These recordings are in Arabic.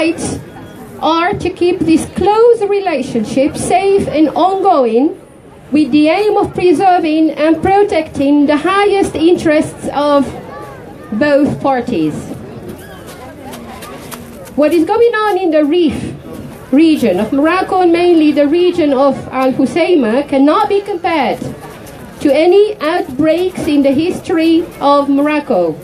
rights are to keep this close relationship safe and ongoing, with the aim of preserving and protecting the highest interests of both parties. What is going on in the Rif region of Morocco, and mainly the region of Al Hoceima, cannot be compared to any outbreaks in the history of Morocco.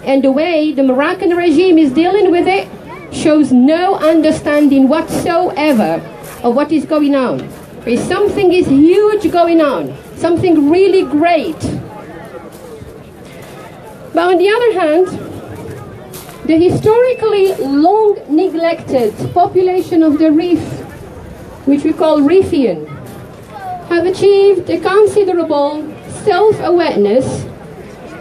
And the way the Moroccan regime is dealing with it shows no understanding whatsoever of what is going on. Something is huge going on, something really great. But on the other hand, the historically long neglected population of the Rif, which we call Rifian, have achieved a considerable self-awareness,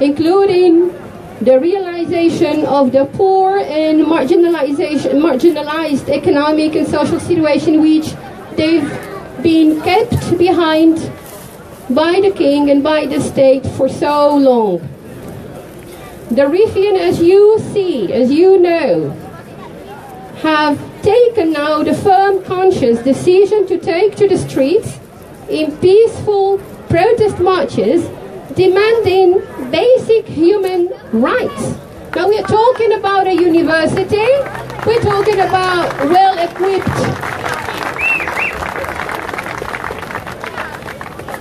including the realization of the poor and marginalized economic and social situation which they've been kept behind by the king and by the state for so long. The Rifian, as you see, as you know, have taken now the firm, conscious decision to take to the streets in peaceful protest marches, demanding basic human rights. Now we're talking about a university, we're talking about well-equipped.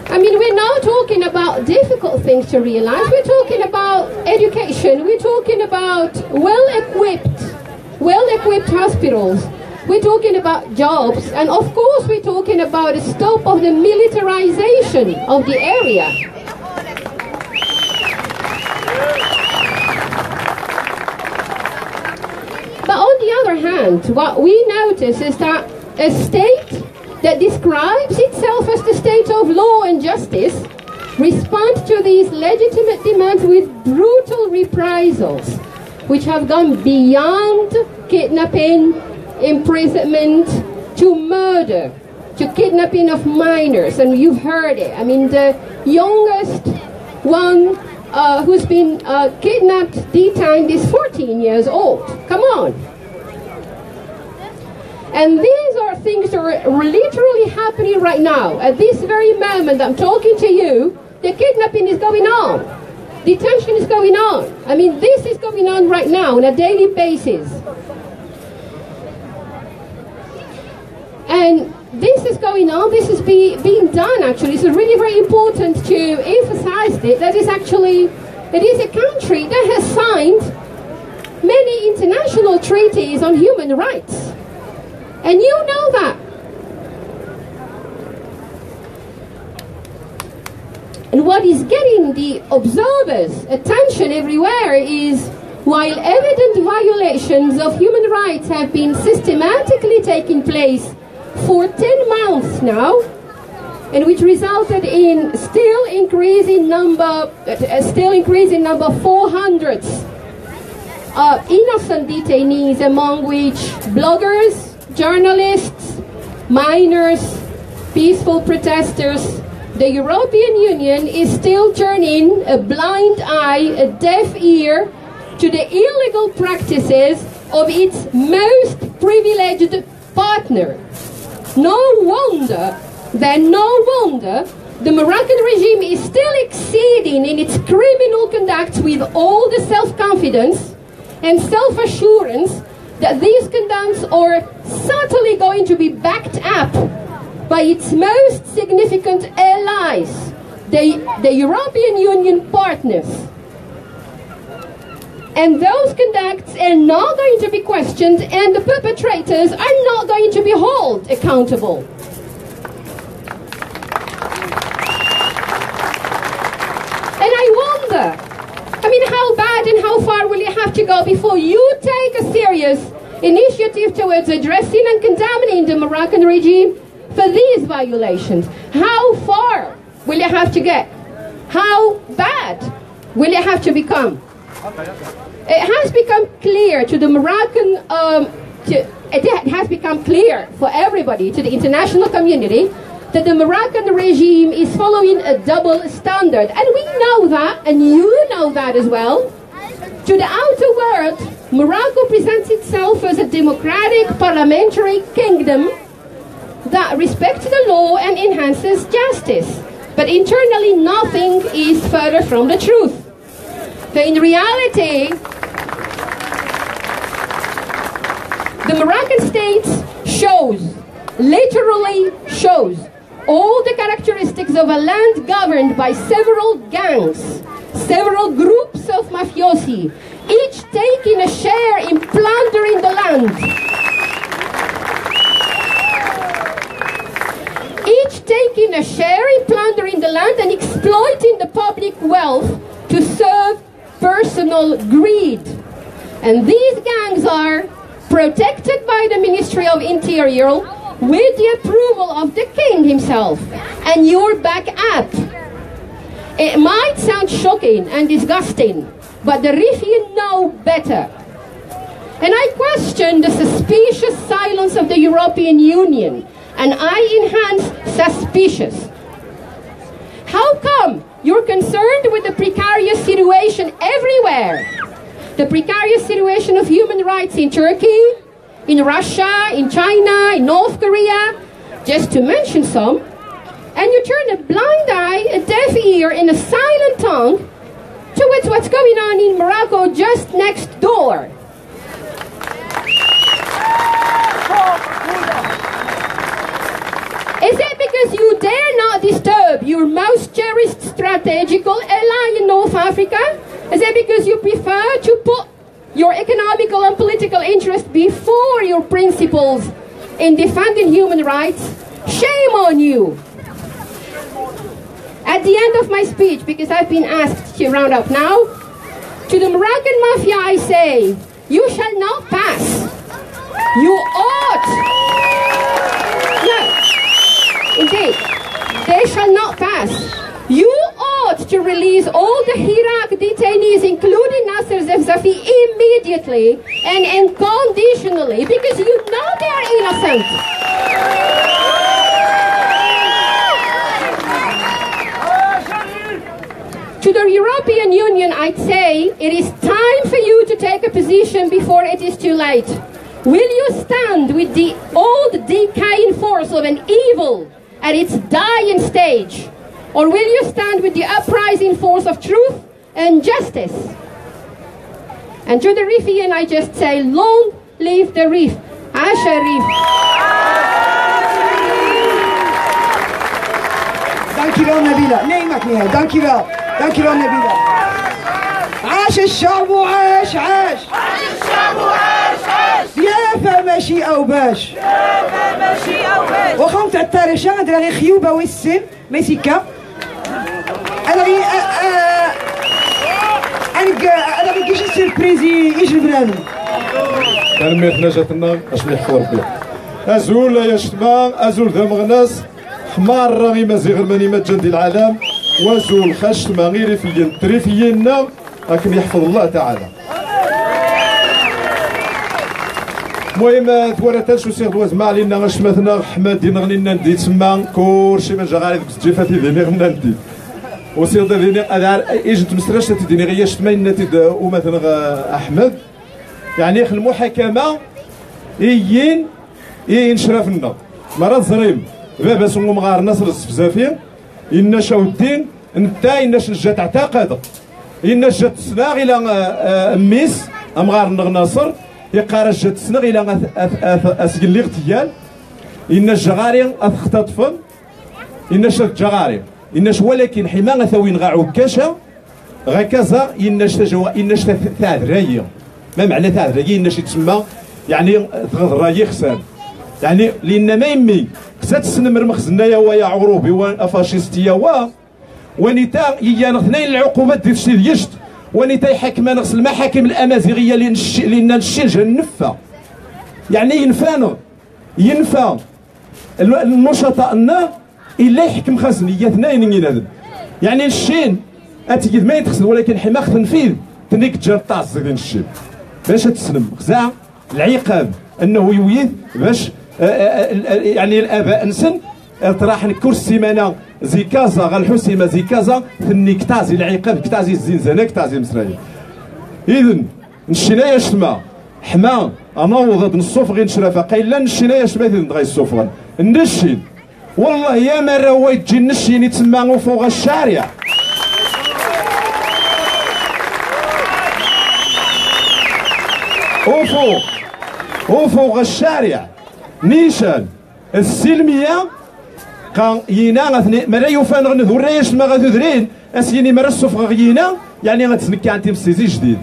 I mean, we're now talking about difficult things to realize. We're talking about education, we're talking about well-equipped hospitals, we're talking about jobs, and of course we're talking about the stop of the militarization of the area. But on the other hand, what we notice is that a state that describes itself as the state of law and justice responds to these legitimate demands with brutal reprisals, which have gone beyond kidnapping, imprisonment, to murder, to kidnapping of minors. And you've heard it. I mean, the youngest one who's been kidnapped, detained, is 14 years old. Come on. And these are things that are literally happening right now. At this very moment I'm talking to you, the kidnapping is going on. Detention is going on. I mean, this is going on right now on a daily basis. And this is going on, this is being done actually. It's really very important to emphasize it, that is actually, it is a country that has signed many international treaties on human rights. And you know that. And what is getting the observers' attention everywhere is, while evident violations of human rights have been systematically taking place for 10 months now, and which resulted in still increasing number 400 innocent detainees, among which bloggers, journalists, miners, peaceful protesters, the European Union is still turning a blind eye, a deaf ear to the illegal practices of its most privileged partner. No wonder the Moroccan regime is still exceeding in its criminal conduct with all the self-confidence and self-assurance that these conducts are certainly going to be backed up by its most significant allies, the European Union partners. And those conducts are not going to be questioned, and the perpetrators are not going to be held accountable. And I wonder, I mean, how bad and how far will you have to go before you take a serious initiative towards addressing and condemning the Moroccan regime for these violations? How far will you have to get? How bad will you have to become? It has become clear to the Moroccan, it has become clear for everybody, to the international community, that the Moroccan regime is following a double standard. And we know that, and you know that as well. To the outer world, Morocco presents itself as a democratic parliamentary kingdom that respects the law and enhances justice. But internally, nothing is further from the truth. So in reality, the Moroccan state literally shows, all the characteristics of a land governed by several gangs, several groups of mafiosi, each taking a share in plundering the land. Each taking a share in plundering the land and exploiting the public wealth to serve personal greed. And these gangs are protected by the Ministry of Interior with the approval of the king himself and your backup. It might sound shocking and disgusting, but the Rifian know better. And I question the suspicious silence of the European Union, and I enhance suspicious. How come you're concerned with the precarious situation everywhere? The precarious situation of human rights in Turkey, in Russia, in China, in North Korea, just to mention some, and you turn a blind eye, a deaf ear, and a silent tongue towards what's going on in Morocco just next door. Is it because you dare not disturb your most cherished strategical ally in North Africa? Is it because you prefer to put your economical and political interest before your principles in defending human rights? Shame on you! At the end of my speech, because I've been asked to round up now, to the Moroccan mafia I say, you shall not pass. You ought. No, indeed, they shall not pass. You ought to release all the Iraq detainees, including Nasser Zefzafi, immediately and unconditionally, because you know they are innocent. To the European Union, I'd say, it is time for you to take a position before it is too late. Will you stand with the old decaying force of an evil at its dying stage? Or will you stand with the uprising force of truth and justice? And to the Rifian, I just say, long live the Rif. Asha Rif. Dankjewel Nabila. Nee, maakt niet uit. Dankjewel. Dankjewel Nabila. عاش الشعب وعاش عاش. عاش الشعب وعاش عاش. يا ماشي أو باش. يا ماشي أو باش. وخا نتاع التاريخ عندنا غير خيوبة والسن ميسيكا. أنا غير كيجي سيربريزي يجي بنادم. كان ميتنا جاتنا اش نحفظ بها. أزول يا شتما أزول ذا مغناس حمار راغي مازيغ المانيمات جندي العالم وزول خشت ما غير في تريفينا راكم يحفظ الله تعالى. المهم ثوارة شو سيغ دواز ما علينا غاش مثلا حماد دين غنينا ندي تما كلشي ما جا غادي ديك الجيفات ديني غنا ندي وسيغ ديني ادار ايجنت مسراش تديني غيا شتما نتي ومثلا احمد يعني المحاكمه يين شرفنا مرات زريم بابا سمو مغار نصر السفزافين إن شاو الدين نتا إن شجع تعتقد إن شجع تسناغ إلى ميس أمغار ناصر يقارا شجع تسناغ إلى أسجل لي اغتيال إن الجغاري أختطفن إن شجع جغاري إن ولكن حما ثوين غا عكاشة غا كذا إن شجع ثادرية ما معنى ثادرية إن شجع تسمى يعني تغضراي خسان يعني لأن ما يمي خسات سنمر مخزنايا ويا عروبي وفاشيستيا ونتا يانا اثنين العقوبات ديال الشي يشت ونتا يحكمان نغسل المحاكم الامازيغيه لان الشنجه النفه يعني ينفى النشطاء الا يحكم خزنيه اثنين ينادم يعني الشين اتجد ما يتخسن ولكن حماق تنفيذ تنيك تجار طاس ديال الشين باش تسلم خزاع العقاب انه يويث باش يعني الاباء نسن طراح كرسي مانا زي كازا غالحسيمه زي كازا ثني كتازي العقاب كتازي الزنزانه كتازي مصريه اذن نشينا يا شتما حما انوض نصوف غير نشرفه قايل نشينا يا شتما غير الصوفغن نشين والله يا مرة هو يجي نشين يتسمى فوق الشارع وفوق الشارع نيشان السلمية كان ينا غثني مرا يوفان غنذور ريش ما غثذرين اسيني مرا الصفغ ينا يعني غتسنكي عندي مسيزي جديد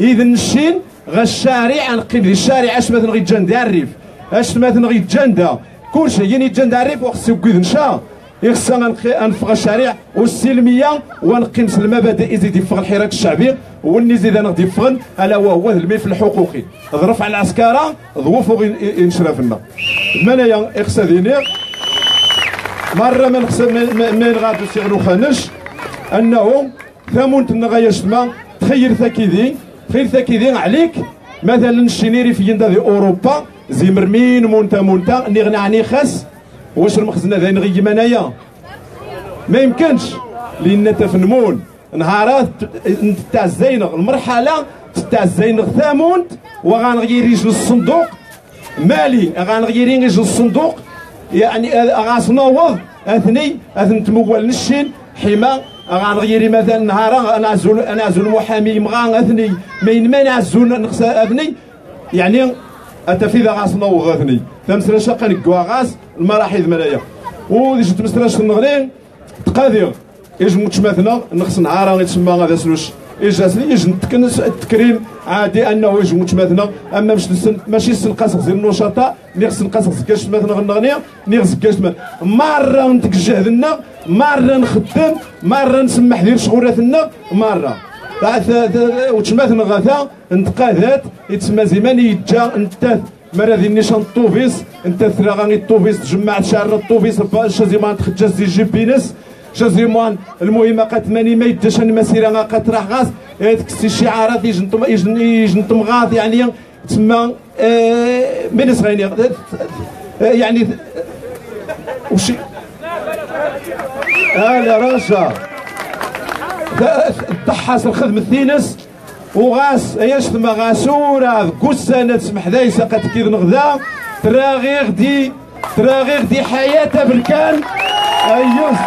اذا نشين غالشارع نقيم لي الشارع اش مثلا غي جندا الريف اش مثلا غي جندا كلشي يعني جندا الريف وخصو كيد نشا يخصنا نفغ الشارع والسلميه ونقيم المبادئ يزيد يفغ الحراك الشعبي واللي زيد غادي يفغن الا وهو الملف الحقوقي ظرف على العسكره ظروفو ينشرف لنا منايا اقصديني مره من غادي يصيغلو خانش انه ثمون تنغايش ما تخيل ثاكيدين عليك مثلا الشينيري في يندا اوروبا زي مرمين مونتا نغنى عني خاص واش المخزن هذا نغي منايا ما يمكنش لان تفنمون نهارات تاع الزينغ المرحله تاع الزينغ ثامون وغنغير يجي الصندوق مالي غنغير يجي الصندوق يعني غاسنوض اثني تمول نشين حما غنغيري مثلا نهار انا عزول المحامي مغا اثني ما ينمانع عزول نقص اثني يعني انت في ذا غاسنوض اثني تمسرا شقا نكوا غاس المراحيض منايا وديش تمسراش النغرين تقادير يجموش مثلا نقص نهار يتسمى هذا سلوش يجاسني نتكنس التكريم عادي انه يجموش مثلا اما ماشي السنقاس زي النشطاء نيغس نقاس كاش مثلا غنغنيا نيغس كاش مره نتكجه لنا مره نخدم مره نسمح ديال شغولاتنا مره وتماثل غاثا انتقادات يتسمى زمان يتجا انت مرة ذي نيشان الطوفيس انت ثراغاني الطوفيس تجمع شعر الطوفيس شازيمان تخجز دي جي بينس شازيمان المهم قد ماني ما يداش المسيره قد راح غاز تكسي الشعارات يجنطم غاز يعني تسمى من صغيرين يعني وشي هذا راسا تحاس الخدم الثينس وغاس اياش ثم غاسوره كوسانه تسمح دايسه قد كيد نغدا تراغي غدي حياته بركان ايوس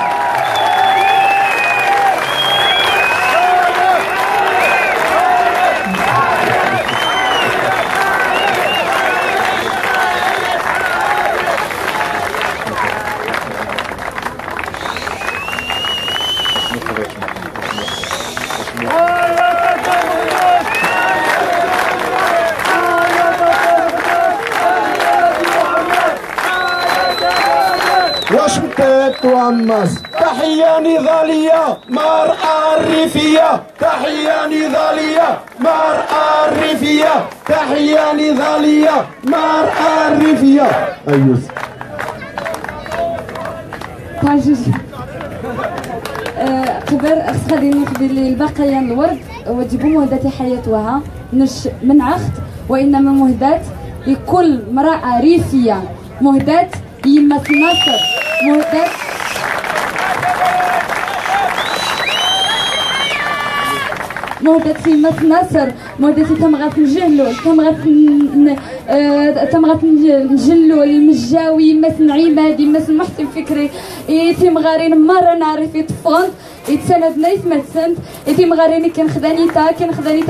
واش متات وعماس تحية نضالية مرأة الريفية تحية نضالية مرأة الريفية تحية نضالية مرأة الريفية أيوس قبل غادي نخدي لي البقايا الورد وتجيبوا مهدات حياتها نش من عخت وانما مهدات لكل امراه ريفيه مهدات يما في مصر مهدات في مصر مهدات تمغات نجهلو تمغات نجلو المجاوي يماس عماد يماس محسن فكري تيمغارين مره نعرف يتفغنت يتسند نايس ما تسند تيمغاريني كنخداني تا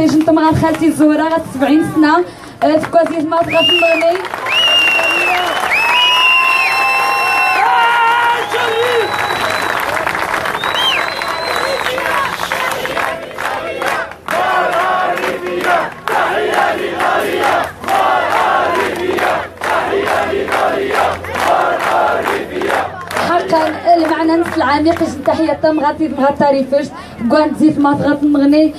جنت مغار خالتي زهره غات 70 سنه تكوازيت ما تغاف المغني حقا المعنى نفس العميق تحية تمغاتي تمغات تاريفش كوان تزيد ما تغات نغني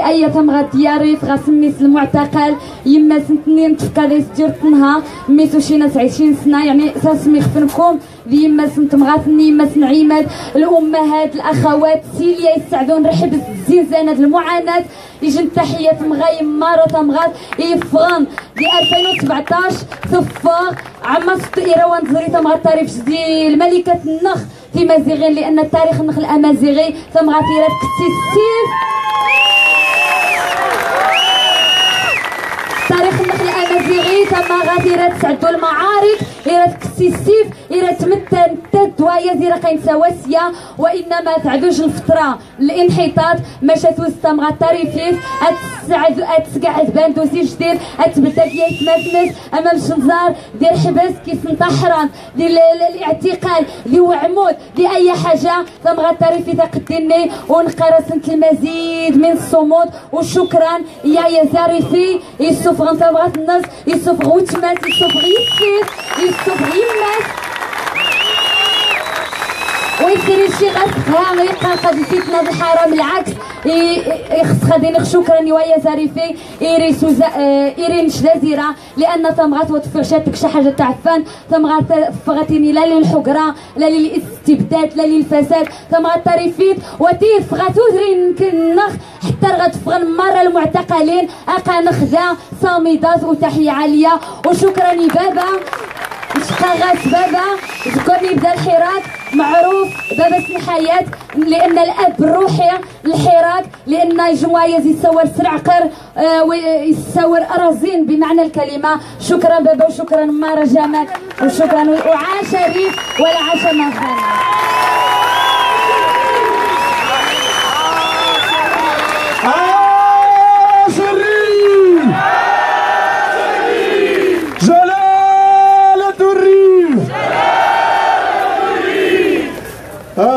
اي تمغات ياريف غاسميس المعتقل يما سنتنين تفكاليس ديرتنها ميسو شي ناس 20 سنة يعني ساسمي خفنكم ذي يما سنت مغاتني يما سن عماد الامهات الاخوات سيليا يسعدون رحب الزنزانة المعاناة يجن تحية مغايم مارة تمغات يفغان دي 2017 ثفاغ عما ست ايروان زري تمغات تاريف دي الملكة النخ في مازيغين لان التاريخ النخ الامازيغي تمغات يرات كتي السيف تما غادي تسعدوا المعارك كسي السيف تمثل الدوايا زيرا كاين سواسيه وانما تعدوش الفتره الانحطاط مشات وسط التاريفيس تسقعد باندوسي جديد تبدا كيا يتمسمس امام شنزار ديال حبس كيسن طحران ديال الاعتقال ديال وعمود ديال اي حاجه تمغى التاريفي تقدني ونقرا سنت المزيد من الصمود وشكرا يا زاريفي يسوف غنتبغات الناس يسوف غوتمات يسوف غيسير يسوف غيمات ويسير شي غاسخها يلقى قد فتنه الحرام العكس يخص غادي شكرا ويا زاريفي ايرين شلازيره لان تمغات وتفرشاتك شي حاجه تعفان تمغات فغاتيني لا للحقره لا للاستبداد لا للفساد تمغات تاريفيت وتير فغاتودرين كنخ حتى غتفغن مره المعتقلين اقا نخذا صامدات وتحيه عاليه وشكرا بابا شقاغات بابا ذكرني بدا الحراك معروف بابا الحياة لان الاب الروحي الحراك لان جموايز يصور سرعقر ويصور ارازين بمعنى الكلمه شكرا بابا وشكرا مارا جمال وشكرا وعاش ريف ولا عاش ما خان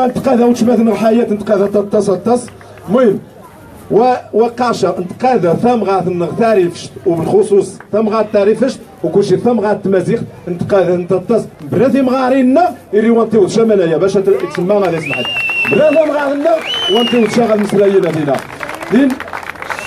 انتقاذ وتشمات حياة انتقاذ تتص المهم وقاشا انتقاذ ثمغات النغتاريفشت وبالخصوص ثمغات تاريفشت وكلشي ثمغات تمازيغ انتقاذ تتص برا مغارينا يري وانتيو شماليا باش تسمى غادي سمحت برا مغارينا وانتيو تشغل مسلاينا فينا لين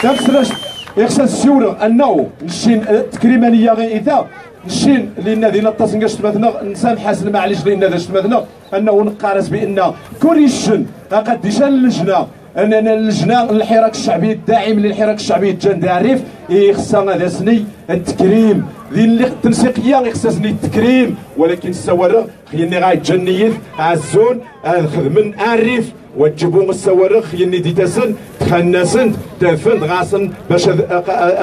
تفسرش يخصها السيوره انه نشين تكريمانيه غير اذا نشين لان ذينا التصنقاش تماثنا نسان حسن معليش لان ذا تماثنا انه نقارس بان كوريشن قد يشان اللجنه اننا اللجنه الحراك الشعبي الداعم للحراك الشعبي الجنداريف خصها هذا سني التكريم ذي اللي التنسيقيه خصها التكريم ولكن السواره خيني غايتجنيث عزون الخدمن الريف وتجيبوا السوارخ يني ديتاسن تخناسن تنفن غاسن باش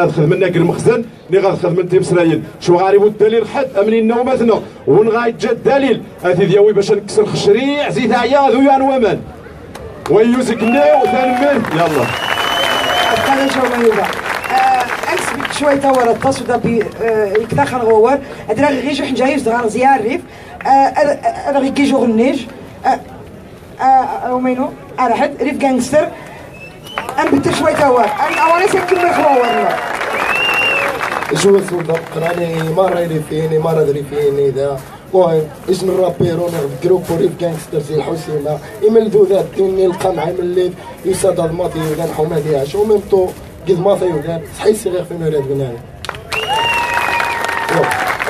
الخدمنا المخزن اللي غنخدم انت بسرايل شو غاريبو الدليل حد امنين نوماتنا ونغايت الدليل هذه دياوي باش نكسر خشريع زيد عيا ذويان ومن ويوزك ناو ثانمن يلا انا شو ما يبا اكس شويه تاور التصو دا بي يكتاخن غوار ادرا غيجو حنجايز دغار زيار ريف انا غيجيجو غنيج ومينو راحت ريف جانجستر انا بنت شويه تاور انا وانا ساكن من خواور جوز سودا قراني مره ريفيني مره دريفيني ذا المهم اجن الرابيرون جروب ريف جانجستر زي الحسيمه يملدو ذا الدنيا القمع يملد يساد الماضي وذا حمادي عاش وميمتو قد ماضي وذا صحيح غير في مولاد بناني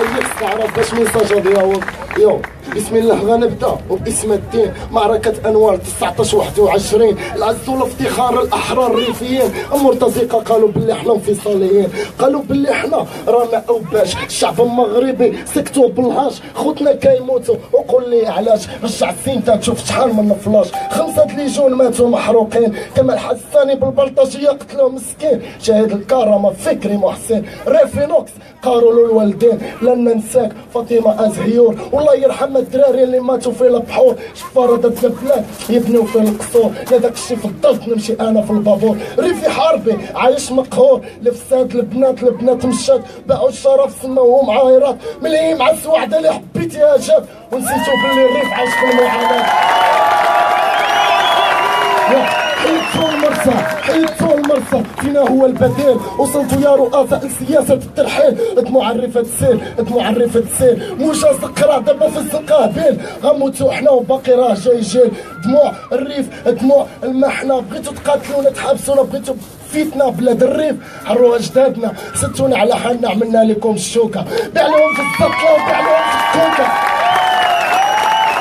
اللي استعرف باش ميساج ديالو يو بسم الله غنبدا وباسم الدين معركة انوار 19 21 العز والافتخار الاحرار الريفيين المرتزقه قالوا باللي احنا انفصاليين قالوا باللي احنا رانا اوباش الشعب المغربي سكتوا بالهاش خوتنا كيموتوا وقول لي علاش رجع السينتا تشوف شحال من فلاش 5 ليجون ماتوا محروقين كمال حساني بالبلطجيه قتلوا مسكين شاهد الكرامه فكري محسن ريفينوكس قالوا له الوالدين لن ننساك فاطمه ازهيور والله يرحم الدراري اللي ماتوا في البحور شفاره البلاد يبنيو في القصور لذاك الشي فضلت نمشي انا في البابور ريفي حربي عايش مقهور لفساد البنات مشات باعوا الشرف سماوهم عايرات ملي مع السوعده اللي حبيتيها جات ونسيتو باللي الريف عايش في المعاناه حيدتوا المرسى فينا هو البديل وصلتوا يا رؤساء السياسة الترحيل دموع الريفة تسيل دموع الريفة تسيل موجة سقرا دابا في القابيل غنموتوا حنا وباقي راه جاي جيل دموع الريف دموع المحنة بغيتوا تقاتلونا تحبسونا بغيتوا فيتنا بلاد الريف حروا اجدادنا ستونا على حالنا عملنا لكم الشوكة بيع لهم في الزطلة وبيع لهم في الكوكة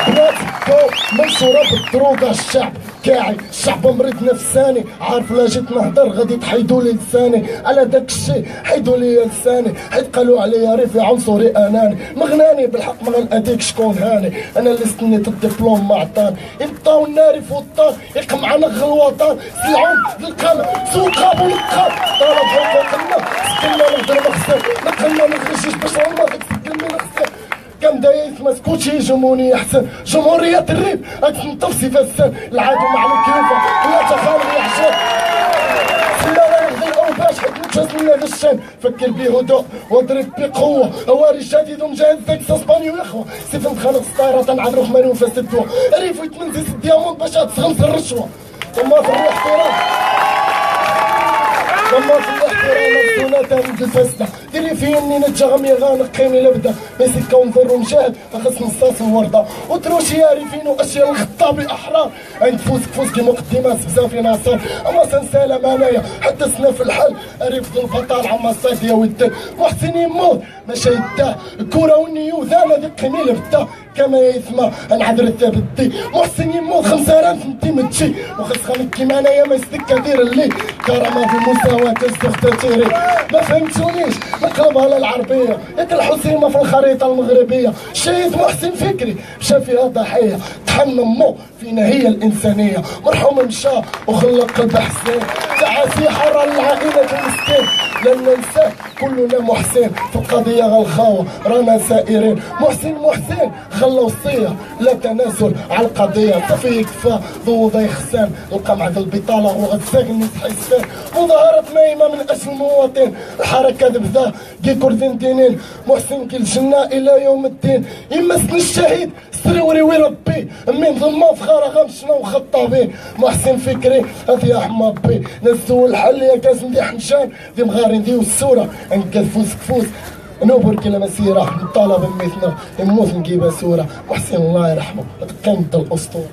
بنات منصورة بالدروغة الشعب كاعي الشعب مريض نفساني عارف لا جيت نهضر غادي تحيدوا لي لساني على داك الشيء حيدوا لي لساني حيت قالوا عليا ريفي عنصري اناني مغناني بالحق ما غنأديك شكون هاني انا اللي استنيت الدبلوم ما عطاني يبطاو النار في وطان يقمع نغ الوطن سلعون بالقمع سوق ابو القاب طلب حقوقنا سكننا نقدر مخسر نقلنا نخرج جوج باش هما تسجل من خصك كم دايس مسكوتشي جمهورية احسن جمهورية الريب اكسنطف سي فسان العادو مع الكيوفة لا تخاف يا حشام سلاله نخدم او باش حيت متجسمنا غشان فكر بيه هدوء واضرب بقوة هواري جديد ومجهز داكس اسباني واخوة سيف نتخانق ستارة تنعاد رحمن وفاس الدوا ريف ويتمنزيس الديامون باش تسغمس الرشوة ثم في الاحترام ثم في الاحترام الزونة تاني الفاسدة ديري فيني نتجغم يغانق قيمي لبدا بيسي كون ضر ومجاهد أخص نصاص ووردة وتروشي يعرفين وأشياء الخطابي أحرار عند فوز كي مقدمات بزافي ناصر أما سنسالة مانايا حتى سنا في الحل أريف ذو البطال عما الصيد يا ودان محسن يموت ماشي يداه الكورة والنيو ذانا ذي قيمي لبدا كما يثمى نعذر الثابتي محسن يموت 5000 سنتيم تشي وخص خمك كيما انايا ما يصدق كثير اللي كرامة في المساواة تستختتيري ما فهمتونيش نقلبها للعربية ياك الحسيمة في الخريطة المغربية شهيد محسن فكري مشى فيها ضحية تحن امه فينا هي الإنسانية مرحوم مشى وخلق قلب حسين تعاسي حرة للعائلة المسكين لن ننساه كلنا محسن في القضية غالخاوة رانا سائرين محسن خلى وصية لا تناسل على القضية صافي يكفى ضوضة يخسان القمع ذا البطالة وغتساقني تحسان مظاهرة نايمة من أجل المواطن الحركة ذبذا كي كردين دينين محسن كي الجنة إلى يوم الدين يمسني الشهيد سروري وربي من ظلمة فخارة غمشنا وخطابين محسن فكري هذي أحمد بي نسو الحل يا كاس ندي حنشان ذي مغارين ذي والسورة انكذ كفوس نوبر كلا مسيرة نطالب مثنا نموت نجيبها سورة محسن الله يرحمه قيمة الأسطورة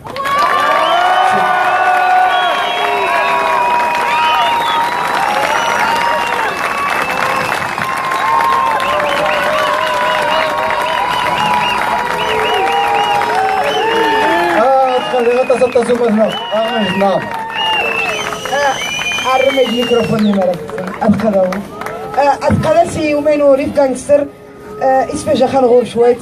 الرمي الميكروفون مرة أبقى أبقى سي يومين وريف كانكستر اسمه جاخان غور شويت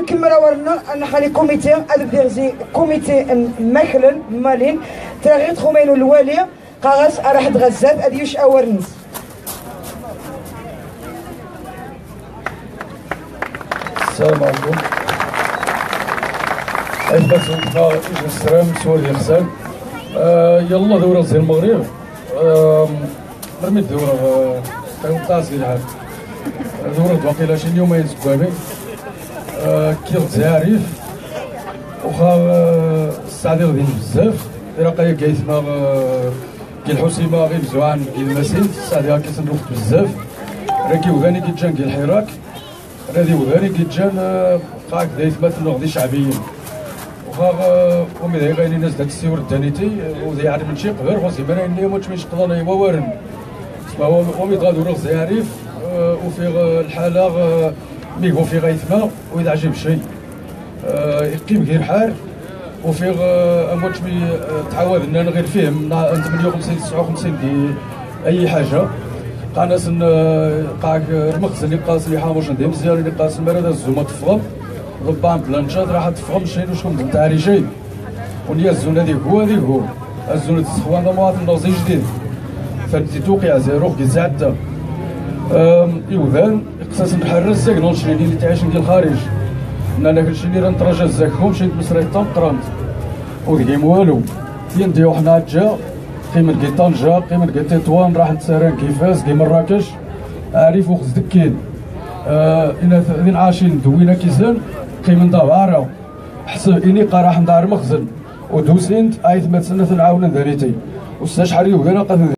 نكمل ورنا نخلي كوميتي أدبيرزي كوميتي ماكلن مالين تغيط خومينو الوالية قاغس راح تغزات أديوش أورنس السلام عليكم أيضا سنتنا السلام سؤال يخسان يلا دورة زي المغرب رميت دورة تنقاس العام دورة باقي شي يومين سكوابي كيل زاريف وخا السعدي غادي بزاف رقايا كيسمى كي الحسيمة غير مزوعان كي المسين السعدي كيتنروح بزاف راكي وغاني كيتجان كي الحراك رادي وغاني كيتجان قاك دايثمات غادي شعبيين ومي ذا غايني ناس داك السيور الدانيتي وذي يعرف من شي قبر خوزي مانا اللي موتش ميش قضانا يوارن ومي غادو رغز يعرف وفي الحالة ميكو في غايثما وإذا عجب شيء يقيم غير حار وفي موتش مي تعاود لنا غير فيه من 58 59 دي أي حاجة قاناس قاك المخزن اللي قاس اللي حاموش ندير مزيان اللي قاس المرة الزومة تفضل ضبان بلانشات راح تفهم شيء وشكون نتاع رجال ونيا الزون هذيك هو الزون تسخوان مواطن نوزي جديد فانتي توقع زيرو كي زعدا يوذان قصاص نحرز زاك نونشري اللي تعيش ندير الخارج انا كلشي اللي رنتراجا زاكهم شي مسري طنقرمت وديم والو ينديو حنا جا قيمة كي طنجة قيمة كي تطوان راح نتسارن كيفاس كي مراكش عارف وخز دكين إن عاشين دوينا كيزان قيمة دابارة حسب إني قراح ندار مخزن ودوسينت آيث ما تسنة نعاون ذريتي وستشحري وغير قد